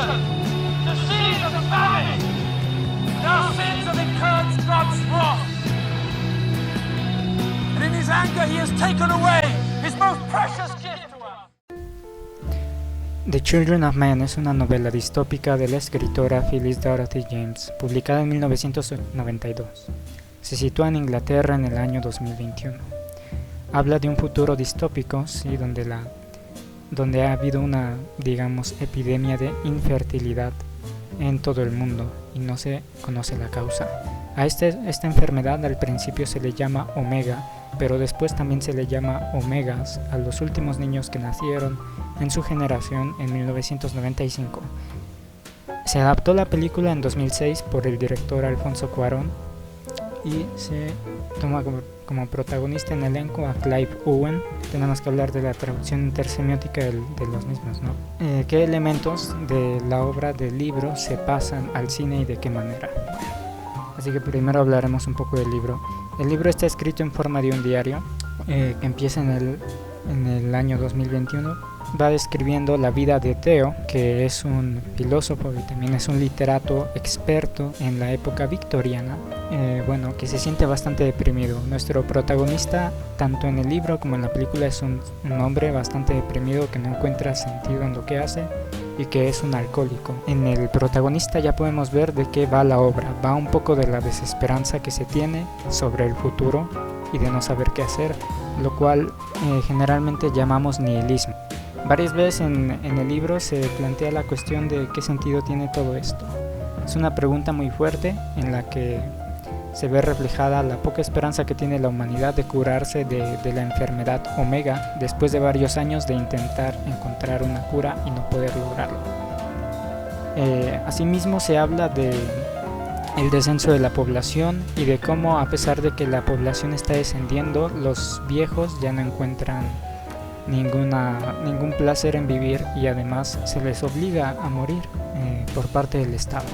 desolation, disease and famine. And our sins have incurred God's wrath. And in his anger he has taken away his most precious gift to us. The Children of Men es una novela distópica de la escritora Phyllis Dorothy James, publicada en 1992. Se sitúa en Inglaterra en el año 2021. Habla de un futuro distópico, ¿sí? donde ha habido una, epidemia de infertilidad en todo el mundo y no se conoce la causa. A esta enfermedad al principio se le llama Omega, pero después también se le llama Omegas a los últimos niños que nacieron en su generación en 1995. Se adaptó la película en 2006 por el director Alfonso Cuarón y se toma como protagonista en elenco a Clive Owen. Tenemos que hablar de la traducción intersemiótica de los mismos, ¿no? ¿Qué elementos de la obra del libro se pasan al cine y de qué manera? Así que primero hablaremos un poco del libro. El libro está escrito en forma de un diario que empieza en el año 2021. Va describiendo la vida de Theo, que es un filósofo y también es un literato experto en la época victoriana, que se siente bastante deprimido. Nuestro protagonista, tanto en el libro como en la película, es un hombre bastante deprimido que no encuentra sentido en lo que hace y que es un alcohólico. En el protagonista ya podemos ver de qué va la obra. Va un poco de la desesperanza que se tiene sobre el futuro y de no saber qué hacer, lo cual generalmente llamamos nihilismo. Varias veces en el libro se plantea la cuestión de qué sentido tiene todo esto. Es una pregunta muy fuerte en la que se ve reflejada la poca esperanza que tiene la humanidad de curarse de la enfermedad Omega después de varios años de intentar encontrar una cura y no poder lograrlo. Asimismo se habla de el descenso de la población y de cómo, a pesar de que la población está descendiendo, los viejos ya no encuentran ningún placer en vivir y además se les obliga a morir por parte del Estado.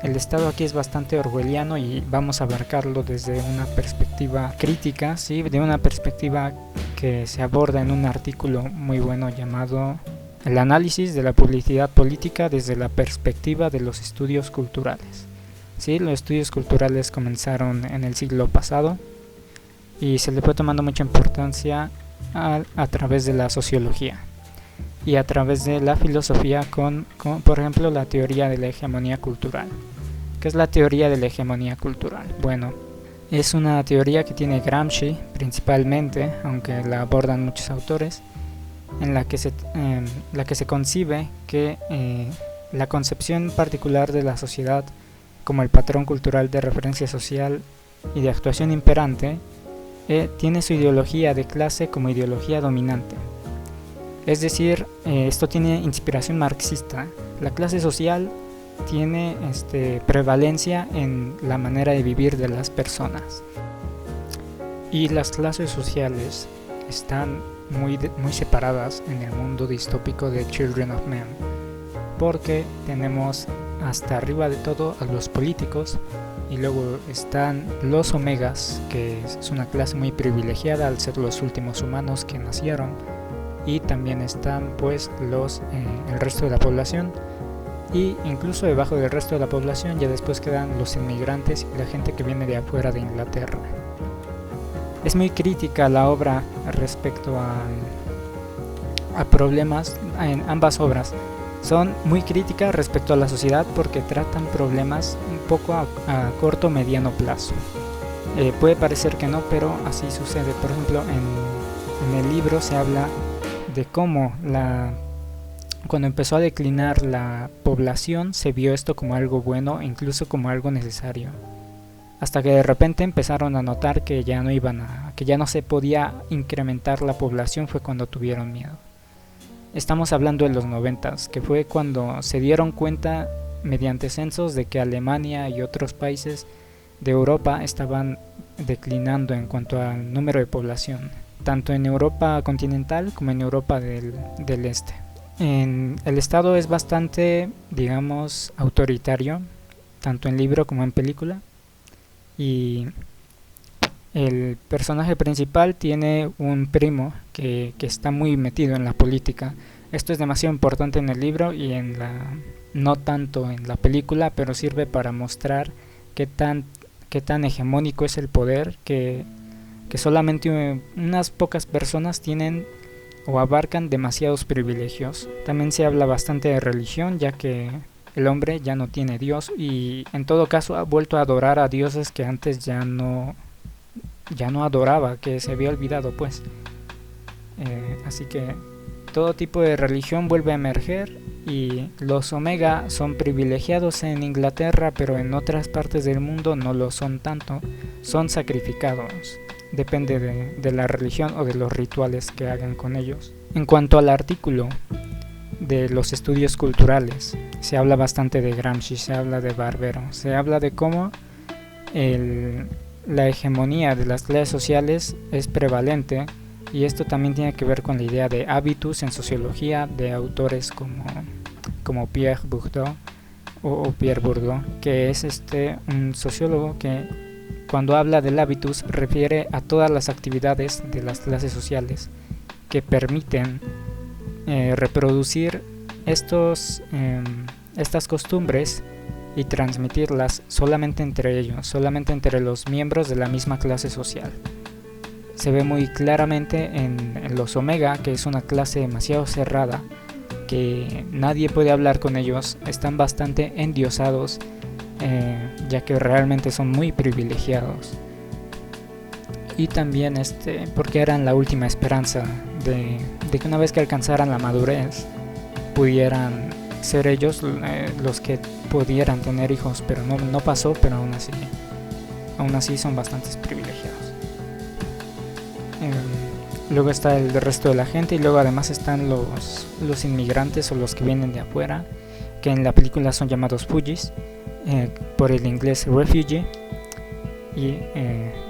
El Estado aquí es bastante orwelliano y vamos a abarcarlo desde una perspectiva crítica, ¿sí? De una perspectiva que se aborda en un artículo muy bueno llamado El análisis de la publicidad política desde la perspectiva de los estudios culturales. ¿Sí? Los estudios culturales comenzaron en el siglo pasado y se le fue tomando mucha importancia a través de la sociología y a través de la filosofía con por ejemplo la teoría de la hegemonía cultural. ¿Qué es la teoría de la hegemonía cultural? Bueno, es una teoría que tiene Gramsci principalmente, aunque la abordan muchos autores, en la que se concibe que la concepción particular de la sociedad como el patrón cultural de referencia social y de actuación imperante tiene su ideología de clase como ideología dominante. Es decir, esto tiene inspiración marxista. La clase social tiene prevalencia en la manera de vivir de las personas. Y las clases sociales están muy separadas en el mundo distópico de Children of Men, porque tenemos hasta arriba de todo a los políticos, y luego están los omegas, que es una clase muy privilegiada al ser los últimos humanos que nacieron, y también están pues el resto de la población, y incluso debajo del resto de la población ya después quedan los inmigrantes y la gente que viene de afuera de Inglaterra. Es muy crítica la obra respecto a problemas en ambas obras. Son muy críticas respecto a la sociedad porque tratan problemas un poco a corto o mediano plazo. Puede parecer que no, pero así sucede. Por ejemplo, en el libro se habla de cómo cuando empezó a declinar la población se vio esto como algo bueno, incluso como algo necesario. Hasta que de repente empezaron a notar que ya no se podía incrementar la población, fue cuando tuvieron miedo. Estamos hablando de los 90s, que fue cuando se dieron cuenta mediante censos de que Alemania y otros países de Europa estaban declinando en cuanto al número de población, tanto en Europa continental como en Europa del este. El Estado es bastante, autoritario, tanto en libro como en película, y el personaje principal tiene un primo que está muy metido en la política. Esto es demasiado importante en el libro y no tanto en la película, pero sirve para mostrar qué tan hegemónico es el poder que solamente unas pocas personas tienen o abarcan demasiados privilegios. También se habla bastante de religión, ya que el hombre ya no tiene Dios y en todo caso ha vuelto a adorar a dioses que antes ya no adoraba, que se había olvidado pues. Así que todo tipo de religión vuelve a emerger y los Omega son privilegiados en Inglaterra, pero en otras partes del mundo no lo son tanto, son sacrificados. Depende de la religión o de los rituales que hagan con ellos. En cuanto al artículo de los estudios culturales, se habla bastante de Gramsci, se habla de Barbero, se habla de cómo la hegemonía de las clases sociales es prevalente, y esto también tiene que ver con la idea de habitus en sociología de autores como Pierre Bourdieu o Pierre Bourdieu, que es un sociólogo que cuando habla del habitus refiere a todas las actividades de las clases sociales que permiten reproducir estas costumbres y transmitirlas solamente entre ellos, solamente entre los miembros de la misma clase social. Se ve muy claramente en los Omega, que es una clase demasiado cerrada, que nadie puede hablar con ellos, están bastante endiosados, ya que realmente son muy privilegiados. Y también porque eran la última esperanza de que una vez que alcanzaran la madurez pudieran ser ellos los que pudieran tener hijos, pero no pasó, pero aún así son bastante privilegiados. Luego está el resto de la gente y luego además están los inmigrantes o los que vienen de afuera, que en la película son llamados Fugees, por el inglés refugee, y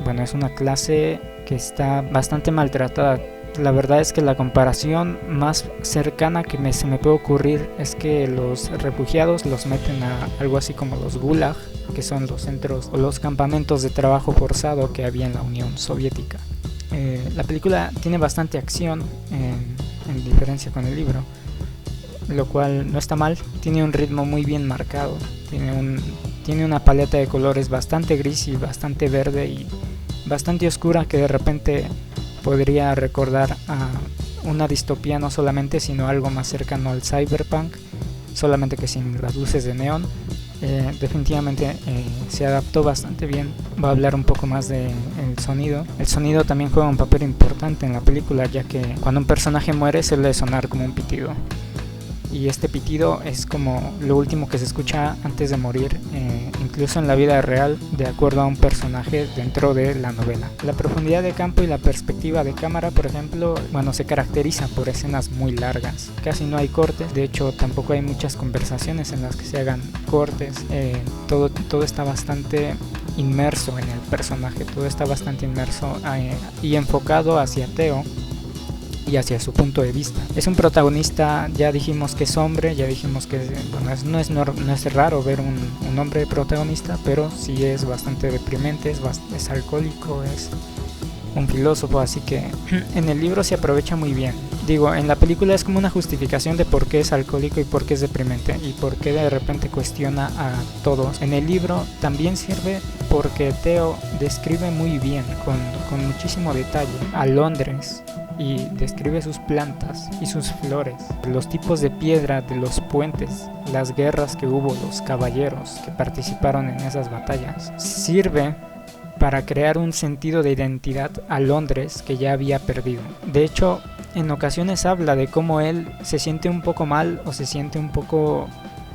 bueno, es una clase que está bastante maltratada. La verdad es que la comparación más cercana que se me puede ocurrir es que los refugiados los meten a algo así como los gulag, que son los centros o los campamentos de trabajo forzado que había en la Unión Soviética. La película tiene bastante acción en diferencia con el libro, lo cual no está mal. Tiene un ritmo muy bien marcado, tiene una paleta de colores bastante gris y bastante verde y bastante oscura, que de repente podría recordar a una distopía no solamente, sino algo más cercano al cyberpunk, solamente que sin las luces de neón. Definitivamente se adaptó bastante bien. Voy a hablar un poco más del sonido. El sonido también juega un papel importante en la película, ya que cuando un personaje muere suele sonar como un pitido, y este pitido es como lo último que se escucha antes de morir, incluso en la vida real, de acuerdo a un personaje dentro de la novela. La profundidad de campo y la perspectiva de cámara, por ejemplo, se caracteriza por escenas muy largas. Casi no hay cortes, de hecho tampoco hay muchas conversaciones en las que se hagan cortes. Todo está bastante inmerso en el personaje, todo está bastante inmerso y enfocado hacia Theo y hacia su punto de vista. Es un protagonista, ya dijimos que es hombre, ya dijimos que no es raro ver un hombre protagonista, pero sí es bastante deprimente, es alcohólico, es un filósofo, así que en el libro se aprovecha muy bien. Digo, en la película es como una justificación de por qué es alcohólico y por qué es deprimente y por qué de repente cuestiona a todos. En el libro también sirve porque Theo describe muy bien, con muchísimo detalle, a Londres, y describe sus plantas y sus flores, los tipos de piedra de los puentes, las guerras que hubo, los caballeros que participaron en esas batallas. Sirve para crear un sentido de identidad a Londres que ya había perdido. De hecho, en ocasiones habla de cómo él se siente un poco mal o se siente un poco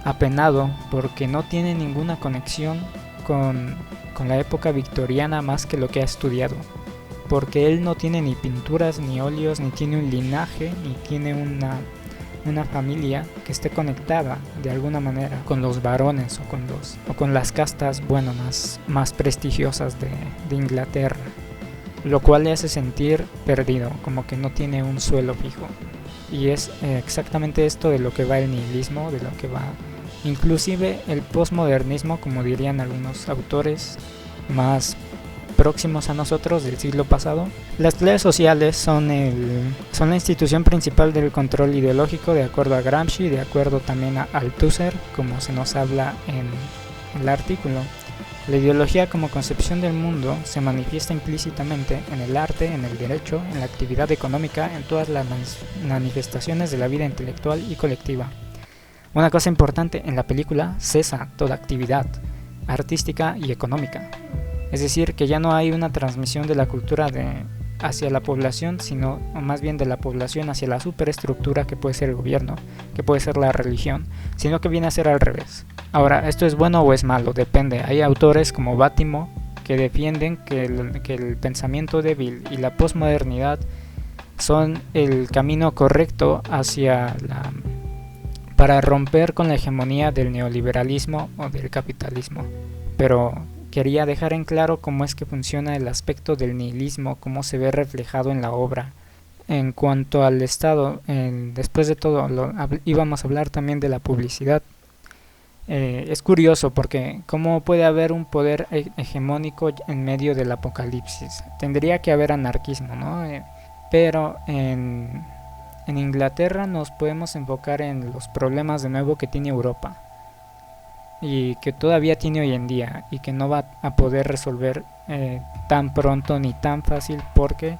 apenado porque no tiene ninguna conexión con la época victoriana más que lo que ha estudiado. Porque él no tiene ni pinturas, ni óleos, ni tiene un linaje, ni tiene una familia que esté conectada de alguna manera con los varones o con las castas más prestigiosas de Inglaterra, lo cual le hace sentir perdido, como que no tiene un suelo fijo. Y es exactamente esto de lo que va el nihilismo, de lo que va inclusive el postmodernismo, como dirían algunos autores más próximos a nosotros del siglo pasado. Las clases sociales son la institución principal del control ideológico, de acuerdo a Gramsci, de acuerdo también a Althusser, como se nos habla en el artículo. La ideología como concepción del mundo se manifiesta implícitamente en el arte, en el derecho, en la actividad económica, en todas las manifestaciones de la vida intelectual y colectiva. Una cosa importante, en la película cesa toda actividad artística y económica. Es decir, que ya no hay una transmisión de la cultura hacia la población, sino más bien de la población hacia la superestructura que puede ser el gobierno, que puede ser la religión, sino que viene a ser al revés. Ahora, ¿esto es bueno o es malo? Depende. Hay autores como Bátimo que defienden que el pensamiento débil y la posmodernidad son el camino correcto para romper con la hegemonía del neoliberalismo o del capitalismo. Pero quería dejar en claro cómo es que funciona el aspecto del nihilismo, cómo se ve reflejado en la obra. En cuanto al Estado, después de todo, íbamos a hablar también de la publicidad. Es curioso porque cómo puede haber un poder hegemónico en medio del apocalipsis. Tendría que haber anarquismo, ¿no? Pero en Inglaterra nos podemos enfocar en los problemas de nuevo que tiene Europa y que todavía tiene hoy en día y que no va a poder resolver tan pronto ni tan fácil, porque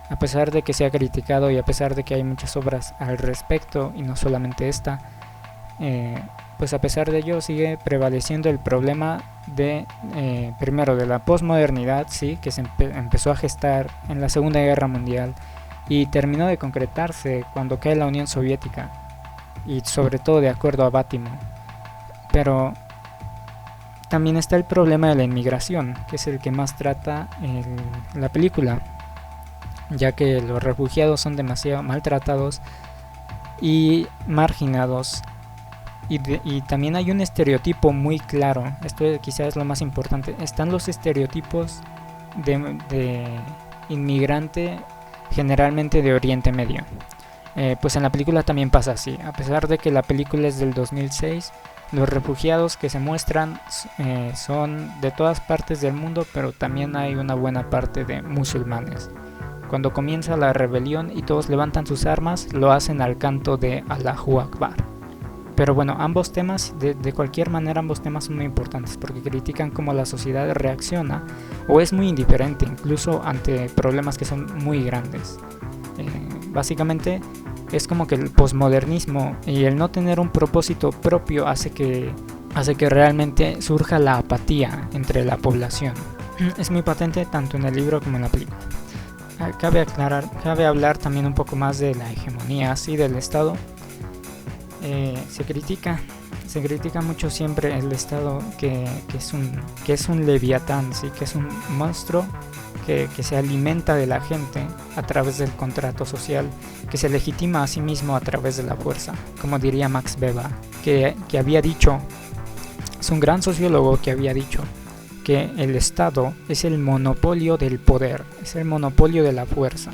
a pesar de que se ha criticado y a pesar de que hay muchas obras al respecto y no solamente esta, pues a pesar de ello sigue prevaleciendo el problema primero de la posmodernidad, sí, que se empezó a gestar en la Segunda Guerra Mundial y terminó de concretarse cuando cae la Unión Soviética, y sobre todo de acuerdo a Bátimo. Pero también está el problema de la inmigración, que es el que más trata la película, ya que los refugiados son demasiado maltratados y marginados. Y también hay un estereotipo muy claro, esto quizás es lo más importante, están los estereotipos de inmigrante generalmente de Oriente Medio. Pues en la película también pasa así, a pesar de que la película es del 2006, los refugiados que se muestran son de todas partes del mundo, pero también hay una buena parte de musulmanes. Cuando comienza la rebelión y todos levantan sus armas, lo hacen al canto de Allahu Akbar. Pero bueno, ambos temas, de cualquier manera, ambos temas son muy importantes porque critican cómo la sociedad reacciona o es muy indiferente incluso ante problemas que son muy grandes. Básicamente es como que el posmodernismo y el no tener un propósito propio hace que realmente surja la apatía entre la población. Es muy patente tanto en el libro como en la película. Cabe hablar también un poco más de la hegemonía así del Estado. Se critica mucho siempre el Estado que es un leviatán, ¿sí? Que es un monstruo que se alimenta de la gente a través del contrato social, que se legitima a sí mismo a través de la fuerza, como diría Max Weber, que había dicho, es un gran sociólogo que había dicho que el Estado es el monopolio del poder, es el monopolio de la fuerza.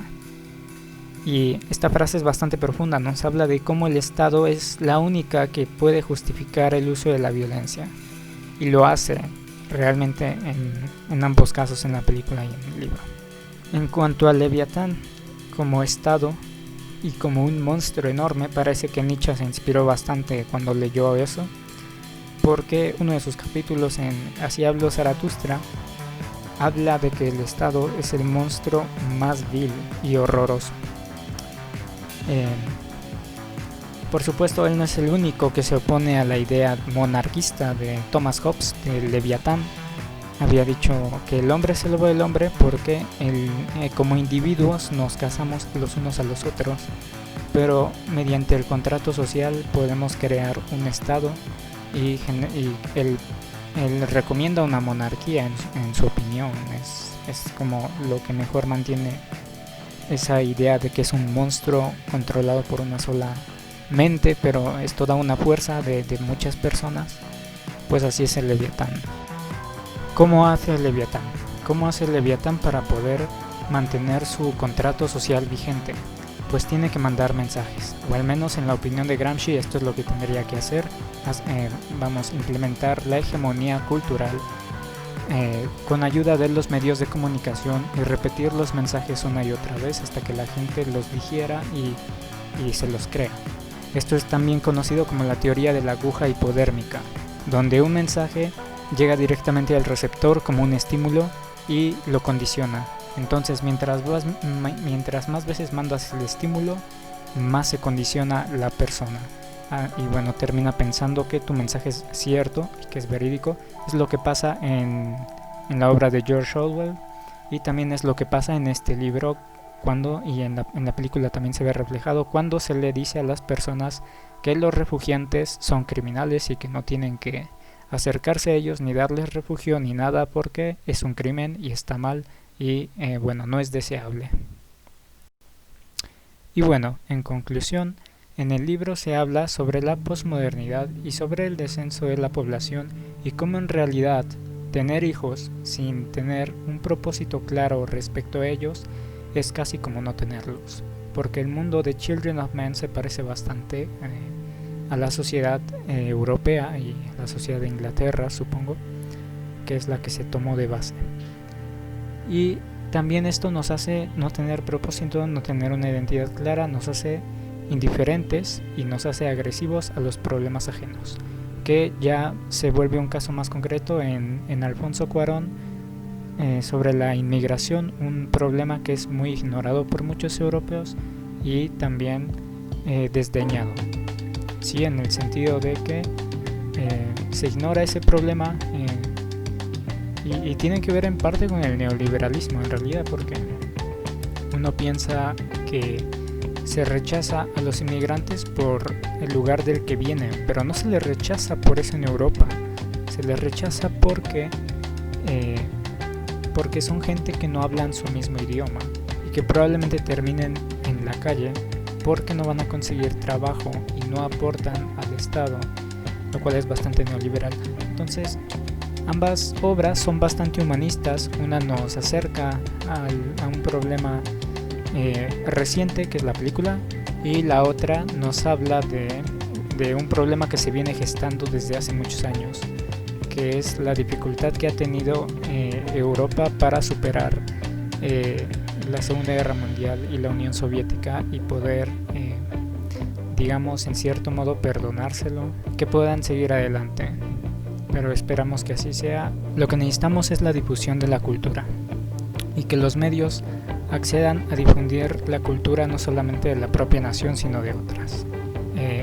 Y esta frase es bastante profunda, nos habla de cómo el Estado es la única que puede justificar el uso de la violencia, y lo hace realmente en ambos casos, en la película y en el libro. En cuanto al Leviatán como Estado y como un monstruo enorme, parece que Nietzsche se inspiró bastante cuando leyó eso, porque uno de sus capítulos en Así habló Zaratustra habla de que el Estado es el monstruo más vil y horroroso. Por supuesto, él no es el único que se opone a la idea monarquista de Thomas Hobbes, del Leviatán. Había dicho que el hombre es el lobo del hombre porque como individuos nos cazamos los unos a los otros, pero mediante el contrato social podemos crear un Estado, y él recomienda una monarquía en su opinión. Es como lo que mejor mantiene esa idea de que es un monstruo controlado por una sola mente, pero es toda una fuerza de muchas personas. Pues así es el Leviatán. ¿Cómo hace el Leviatán? ¿Cómo hace el Leviatán para poder mantener su contrato social vigente? Pues tiene que mandar mensajes, o al menos en la opinión de Gramsci esto es lo que tendría que hacer. Vamos a implementar la hegemonía cultural con ayuda de los medios de comunicación y repetir los mensajes una y otra vez hasta que la gente los digiera y se los crea. Esto es también conocido como la teoría de la aguja hipodérmica, donde un mensaje llega directamente al receptor como un estímulo y lo condiciona. Entonces mientras más veces mandas el estímulo, más se condiciona la persona. Y bueno, termina pensando que tu mensaje es cierto y que es verídico. Es lo que pasa en la obra de George Orwell, y también es lo que pasa en este libro y en la película también se ve reflejado cuando se le dice a las personas que los refugiantes son criminales y que no tienen que acercarse a ellos ni darles refugio ni nada porque es un crimen y está mal y bueno, no es deseable. Y bueno, en conclusión, en el libro se habla sobre la posmodernidad y sobre el descenso de la población y cómo en realidad tener hijos sin tener un propósito claro respecto a ellos es casi como no tenerlos, porque el mundo de Children of Men se parece bastante a la sociedad europea y a la sociedad de Inglaterra, supongo, que es la que se tomó de base. Y también esto nos hace no tener propósito, no tener una identidad clara, nos hace indiferentes y nos hace agresivos a los problemas ajenos, que ya se vuelve un caso más concreto en Alfonso Cuarón, sobre la inmigración, un problema que es muy ignorado por muchos europeos y también desdeñado, sí, en el sentido de que se ignora ese problema y tiene que ver en parte con el neoliberalismo en realidad, porque uno piensa que se rechaza a los inmigrantes por el lugar del que vienen, pero no se les rechaza por eso en Europa, se les rechaza porque son gente que no hablan su mismo idioma y que probablemente terminen en la calle porque no van a conseguir trabajo y no aportan al Estado, lo cual es bastante neoliberal. Entonces, ambas obras son bastante humanistas. Una nos acerca a un problema reciente, que es la película, y la otra nos habla de un problema que se viene gestando desde hace muchos años, que es la dificultad que ha tenido Europa para superar la Segunda Guerra Mundial y la Unión Soviética y poder, digamos, en cierto modo perdonárselo, que puedan seguir adelante. Pero esperamos que así sea. Lo que necesitamos es la difusión de la cultura y que los medios accedan a difundir la cultura no solamente de la propia nación sino de otras.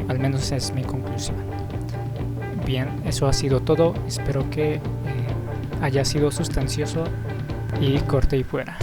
Al menos es mi conclusión. Bien, eso ha sido todo. Espero que haya sido sustancioso y corte y fuera.